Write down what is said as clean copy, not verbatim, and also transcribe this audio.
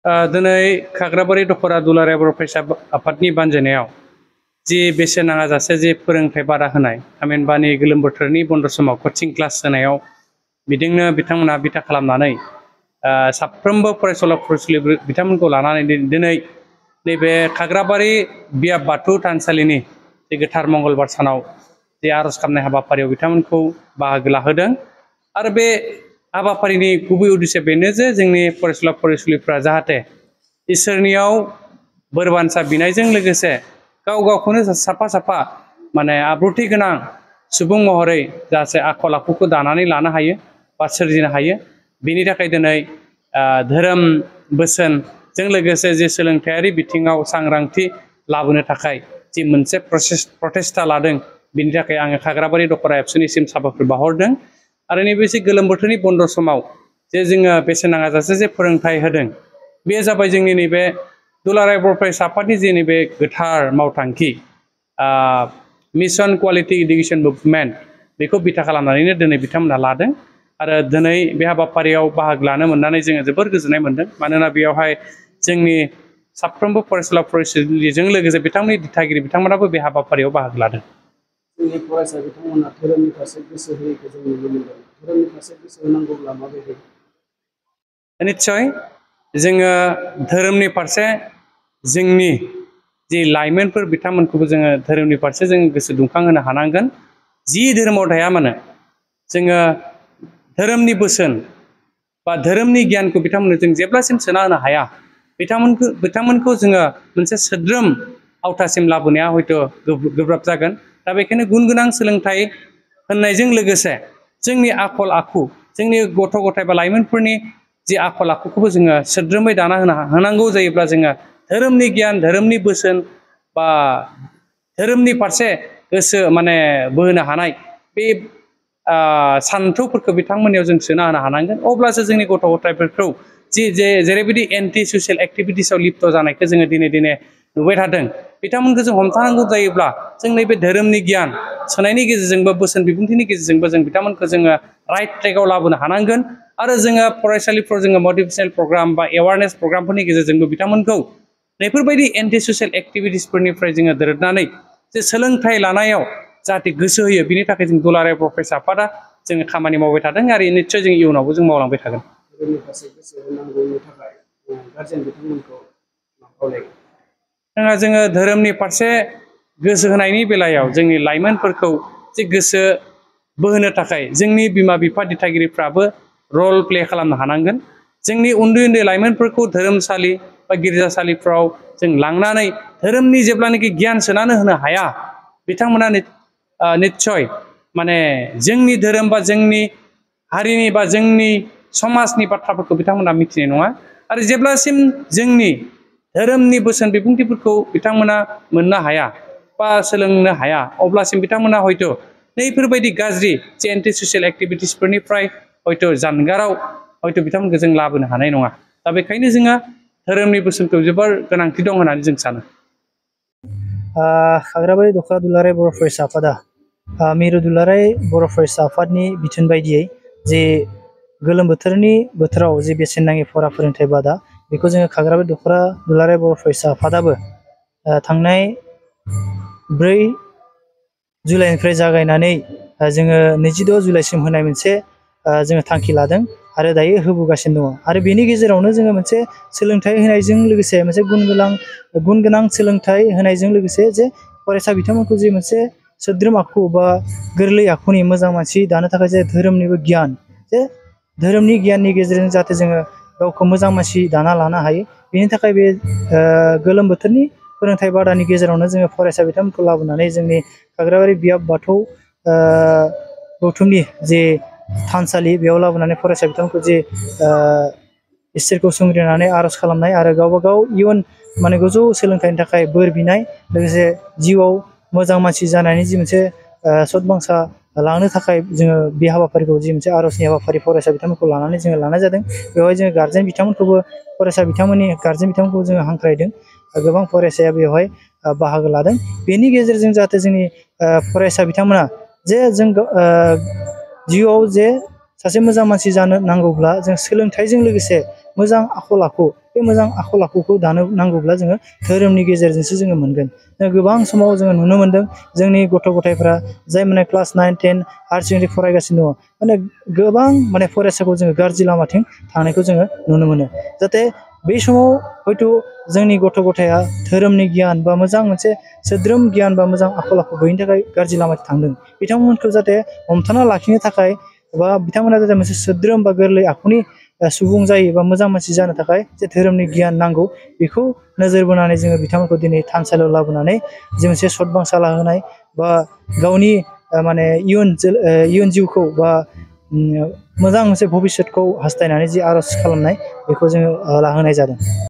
दिनै खाग्राबारि दखरा दुलाराय बर' फरायसा आफादनि बानजायनायाव जि बेसेन नाङाजासे जि फोरोंथाय बादा होनाय थामहिनबा नै गोलोम बोथोरनि बन्द समाव कचिं क्लास होनायाव बिदिनो बिथांमोना बिथा खालामनानै साफ्रोमबो फरायसुला फरायसुलि बिथांमोनखौ लानानै दिनै नैबे खाग्राबारि बियाब बाथौ थानसालिनि जे गोथार मंगलबार सानाव जे आरज खालामनाय हाबाफारियाव बिथांमोनखौ बाहागो लाहोदों आरो बे हाबाफारिनि गुबै उद्देश्य बेनो जे जोंनि फरायसुला फरायसुलिफ्रा जाहाथे इसोरनियाव बोरबानसा बिनायजों लोगोसे गाव गावखौनो साफा साफा माने आब्रुथि गोनां सुबुं महरै जाहाथे आखल आखुखौ दानानै लानो हायो बा सोरजिनो हायो बेनि थाखाय दिनै धोरोम बोसोनजों लोगोसे जे सोलोंथायारि बिथिङाव सांग्रांथि लाबोनो थाखाय जि मोनसे प्रचेष्टा लादों बिनि थाखाय आङो खाग्राबारि दखरा एबसुनिसिम साबायखर बावहरदों आरो नैबे जे गोलोम बोथोरनि बन्द समाव जे जोङो बेसेन नाङाजासे जे फोरोंथाय होदों बे जाबाय जोंनि नैबे दुलाराय बर' फरायसा आफादनि जे नैबे गोथार मावथांखि मिशन क्वालिटी इडुकेशन मुभमेन्ट बेखौ बिथा खालामनानैनो दिनै बिथांमोना लादों आरो दिनै बे हाबाफारियाव बाहागो लानो मोननानै जोङो जोबोर गोजोननाय मोनदों मानोना बेयावहाय जोंनि साफ्रोमबो फरायसुला फरायसुलिजों लोगोसे बिथांमोननि दिथागिरि बिथांमोनाबो बे हाबाफारियाव बाहागो लादों। जोंनि फरायसा बिथांमोना धोरोमनि फारसे गोसो होयैखौ जों नुनो मोनदों। धोरोमनि फारसे गोसो होनांगौब्ला माबायदि? निस्सय जोङो धोरोमनि फारसे जोंनि जि लाइमोनफोर बिथांमोनखौबो जोङो धोरोमनि फारसे जों गोसो दुंखांहोनो हानांगोन जि धोरोमाव थाया मानो जोङो धोरोमनि बोसोन बा धोरोमनि गियानखौ बिथांमोननो जों जेब्लासिम सोना होनो हाया बिथांमोनखौ जोङो मोनसे सोद्रोम आवथासिम लाबोनाया हयथ' गोब्राब जागोन दा बेखायनो गुन गोनां सोलोंथाइ होननायजों लोगोसे जोंनि आखल आखु जोंनि गथ' गथाय बा लाइमोनफोरनि जि आखल आखुखौबो जोङो सोद्रोमै दाना होनांगौ जायोब्ला जोङो धोरोमनि गियान धोरोमनि बोसोन बा धोरोमनि फारसे गोसो माने बोहोनो हानाय बे सान्थौफोरखौ बिथांमोननियाव जों सोना होनो हानांगोन अब्लासो जोंनि गथ' गथायफोरखौ जेरैबायदि एन्टि ससियेल एक्टिभिटिसआव लिप्त जानायखौ जोङो दिनै नुबाय थादों बिथांमोनखौ जों हमथानांगौ जायोब्ला जों नैबे धोरोमनि गियान सोनायनि गेजेरजोंबो बोसोन बिबुंथिनि गेजेरजोंबो जों बिथांमोनखौ जोङो राइट ट्रेकआव लाबोनो हानांगोन आरो जोङो फरायसालिफ्राव जोङो मटिभेशनेल प्रग्राम बा एवारनेस प्रग्रामफोरनि गेजेरजोंबो बिथांमोनखौ बेफोरबायदि एन्टि ससियेल एक्टिभिटिसफोरनिफ्राय जोङो दोरदनानै जे सोलोंथाइ लानायाव जाहाथे गोसो होयो बिनि थाखाय जों दुलाराय बर' फरायसा आफादा जोङो खामानि मावबाय थादों आरो निस्सय जों इयुनावबो जों मावलांबाय थागोन। धोरोमनि फारसे गोसो होनांगौनि थाखाय गारजेन बिथांमोनखौ खावलायगोन। जोङो धोरोमनि फारसे गोसो होनायनि बेलायाव जोंनि लाइमोनफोरखौ जे गोसो बोहोनो थाखाय जोंनि बिमा बिफा दिथागिरिफ्राबो रल प्ले खालामनो हानांगोन जोंनि उन्दै उन्दै लाइमोनफोरखौ धोरोमसालि बा गिर्जासालिफ्राव जों लांनानै धोरोमनि जेब्लानाखि गियान सोनानै होनो हाया बिथांमोना निस्सय माने जोंनि धोरोम बा जोंनि हारिनि बा जोंनि समाजनि बाथ्राफोरखौ बिथांमोना मिथिनाय नङा आरो जेब्लासिम जोंनि धोरोमनि बोसोन बिबुंथिफोरखौ बिथांमोना मोननो हाया बा सोलोंनो हाया अब्लासिम बिथांमोना हयथ' नैफोरबायदि गाज्रि जे एन्टि ससियेल एक्टिभिटिसफोरनिफ्राय हयथ' जानगाराव हयथ' बिथांमोनखौ जों लाबोनो हानाय नङा दा बेखायनो जोङो धोरोमनि बोसोनखौ जोबोर गोनांथि दं होननानै जों सानो। खाग्राबारि दखरा दुलाराय बर' फरायसा आफादा मिरु दुलाराय बर' फरायसा आफादनि बिथोन बायदियै जे गोलोम बोथोराव जे बेसेन नाङि फरा फोरोंथाय बादा बेखौ जोङो खाग्राबारि दखरा दुलाराय बर' फरायसा आफादाबो थांनाय 4 जुलाइनिफ्राय जागायनानै जोङो 26 जुलाइसिम होनाय मोनसे जोङो थांखि लादों आरो दायो होबोगासिनो दङ आरो बेनि गेजेरावनो जोङो मोनसे सोलोंथाइ होनायजों लोगोसे मोनसे गुन गोनां सोलोंथाइ होनायजों लोगोसे जे फरायसा बिथांमोनखौ जे मोनसे सोद्रोम आखु बा गोरलै आखुनि मोजां मानसि दानो थाखाय जे धोरोमनिबो गियान जे धोरोमनि गियाननि गेजेरजों जाहाथे जोङो गावखौ मोजां मानसि दाना लानो हायो बेनि थाखाय बे गोलोम बोथोरनि फोरोंथाय बादानि गेजेरावनो जोङो फरायसा बिथांमोनखौ लाबोनानै जोंनि खाग्राबारि बियाब बाथौ गौथुमनि जे थानसालि बेयाव लाबोनानै फरायसा बिथांमोनखौ जे इसोरखौ संग्रिनानै आर'ज खालामनाय आरो गावबा गाव इयुन माने गोजौ सोलोंथाइनि थाखाय बोर बिनाय लोगोसे जिउआव मोजां मानसि जानायनि जि मोनसे सदबांसा लांनो थाखाय जोङो बे हाबाफारिखौ जि मोनसे आर'जनि हाबाफारि फरायसा बिथांमोनखौ लानानै जोङो लानाय जादों बेवहाय जोङो गार्जेन बिथांमोनखौबो फरायसा बिथांमोननि गार्जेन बिथांमोनखौ जोङो हांख्रायदों गोबां फरायसाया बेवहाय बाहागो लादों बेनि गेजेरजों जाहाथे जोंनि फरायसा बिथांमोना जे जों जिउआव जे सासे मोजां मानसि जानो नांगौब्ला जों सोलोंथाइजों लोगोसे मोजां आखल आखु बे मोजां आखल आखुखौ दानो नांगौब्ला जोङो धोरोमनि गेजेरजोंसो जोङो मोनगोन। गोबां समाव जोङो नुनो मोनदों जोंनि गथ' गथायफ्रा जाय माने क्लास 9, 10 हायार सेकेन्डारि फरायगासिनो दङ माने गोबां माने फरायसाखौ जोङो गाज्रि लामाथिं थांनायखौ जोङो नुनो मोनो। जाहाथे बै समाव हयथ' जोंनि गथ' गथाया धोरोमनि गियान बा मोजां मोनसे सोद्रोम गियान बा मोजां आखल आखु गैयिनि थाखाय गाज्रि लामाथिं थांदों। बिथांमोनखौ जाहाथे हमथाना लाखिनो थाखाय बा बिथांमोना जाहाथे मोनसे सोद्रोम बा गोरलै आखुनि सुबुं जायो बा मोजां मानसि जानो थाखाय जे धोरोमनि गियान नांगौ बेखौ नोजोर बोनानै जोङो बिथांमोनखौ दिनै थानसालियाव लाबोनानै जों मोनसे सतबांसा लाहोनाय बा गावनि माने इयुन जिउखौ बा मोजां मोनसे भबिष्यतखौ हास्थायनानै जि आर'ज खालामनाय बेखौ जोङो लाहोनाय जादों।